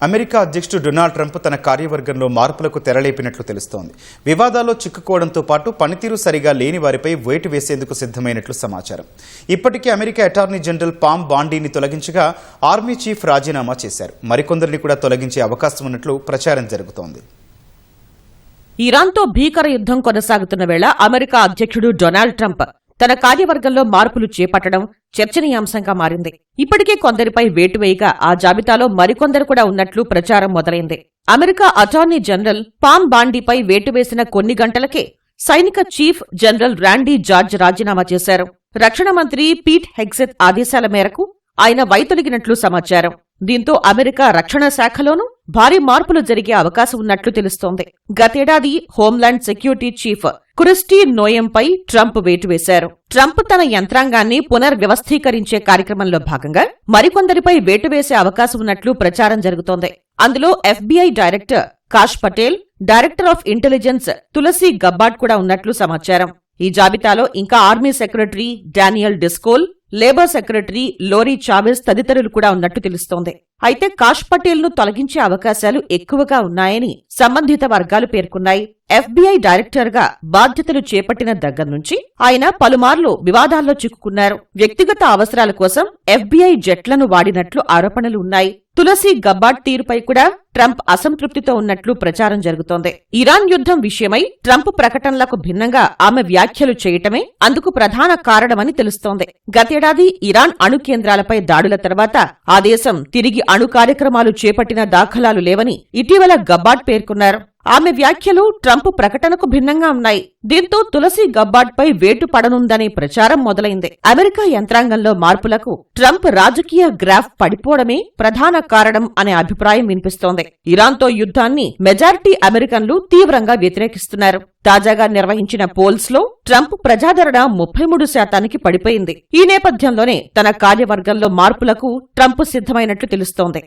America అధ్యక్షుడు Donald Trump తన కార్యవర్గంలో మార్పులకు తెరలేపినట్లు తెలుస్తోంది. వివాదాల్లో చిక్కుకోవడంతో పాటు పనితీరు సరిగా లేని వారిపై వేటు వేసేందుకు సిద్ధమైనట్లు సమాచారం. ఇప్పటికే అమెరికా అటార్నీ జనరల్ పామ్ బాండీని తొలగించగా ఆర్మీ చీఫ్ రాజీనామా చేశారు. మరికొందరిని కూడా తొలగించే అవకాశం ఉన్నట్లు ప్రచారం జరుగుతోంది. ఇరాన్తో భీకర యుద్ధం కొనసాగుతున్న వేళ అమెరికా అధ్యక్షుడు డొనాల్డ్ ట్రంప్ తన కార్యవర్గంలో మార్పులు చేపట్టడం చర్చనీయాంశంగా మారింది. ఇప్పటికే కొందరిపై వేటు వేయగా ఆ జాబితాలో మరికొందరు కూడా ఉన్నట్లు ప్రచారం మొదలైంది. అమెరికా అటార్నీ జనరల్ పామ్ బాండీపై వేటు వేసిన కొన్ని గంటలకే సైనిక చీఫ్ జనరల్ ర్యాండీ జార్జ్ రాజీనామా చేశారు. రక్షణ మంత్రి పీట్ హెగ్సెత్ ఆదేశాల మేరకు ఆయన వైదొలిగినట్లు సమాచారం. దీంతో అమెరికా రక్షణ శాఖలోనూ భారీ మార్పులు జరిగే అవకాశం ఉన్నట్లు తెలుస్తోంది. గతేడాది హోంల్యాండ్ సెక్యూరిటీ చీఫ్ క్రిస్టీ నోయంపై ట్రంప్ వేటు వేశారు. ట్రంప్ తన యంత్రాంగాన్ని పునర్వ్యవస్థీకరించే కార్యక్రమంలో భాగంగా మరికొందరిపై వేటు వేసే అవకాశం ఉన్నట్లు ప్రచారం జరుగుతోంది. అందులో FBI director Kash Patel, director of intelligence Tulsi Gabbard కూడా ఉన్నట్లు సమాచారం. ఈ జాబితాలో ఇంకా army secretary Daniel Driscoll, labour secretary Lori Chavez తదితరులు కూడా ఉన్నట్టు తెలుస్తోంది. అయితే కాష్ పటేల్ ను తొలగించే అవకాశాలు ఎక్కువగా ఉన్నాయని సంబంధిత వర్గాలు పేర్కొన్నాయి. FBI డైరెక్టర్ గా బాధ్యతలు చేపట్టిన దగ్గర నుంచి ఆయన పలుమార్లు వివాదాల్లో చిక్కుకున్నారు. వ్యక్తిగత అవసరాల కోసం FBI జెట్లను వాడినట్లు ఆరోపణలు ఉన్నాయి. తులసి గబ్బార్డ్ తీరుపై కూడా ట్రంప్ అసంతృప్తితో ఉన్నట్లు ప్రచారం జరుగుతోంది. ఇరాన్ యుద్ధం విషయమై ట్రంప్ ప్రకటనలకు భిన్నంగా ఆమె వ్యాఖ్యలు చేయటమే అందుకు ప్రధాన కారణమని తెలుస్తోంది. గతేడాది ఇరాన్ అణు కేంద్రాలపై దాడుల తర్వాత ఆ దేశం తిరిగి అణు కార్యక్రమాలు చేపట్టిన దాఖలాలు లేవని ఇటీవల గబ్బార్డ్ పేర్కొన్నారు. ఆమె వ్యాఖ్యలు ట్రంప్ ప్రకటనకు భిన్నంగా ఉన్నాయి. దీంతో తులసి గబ్బార్డ్పై వేటు పడనుందనే ప్రచారం మొదలైంది. అమెరికా యంత్రాంగంలో మార్పులకు ట్రంప్ రాజకీయ గ్రాఫ్ పడిపోవడమే ప్రధాన కారణం అనే అభిప్రాయం వినిపిస్తోంది. ఇరాన్తో యుద్ధాన్ని మెజారిటీ అమెరికన్లు తీవ్రంగా వ్యతిరేకిస్తున్నారు. తాజాగా నిర్వహించిన పోల్స్ లో ట్రంప్ ప్రజాదరణ 33% పడిపోయింది. ఈ నేపథ్యంలోనే తన కార్యవర్గంలో మార్పులకు ట్రంప్ సిద్ధమైనట్లు తెలుస్తోంది.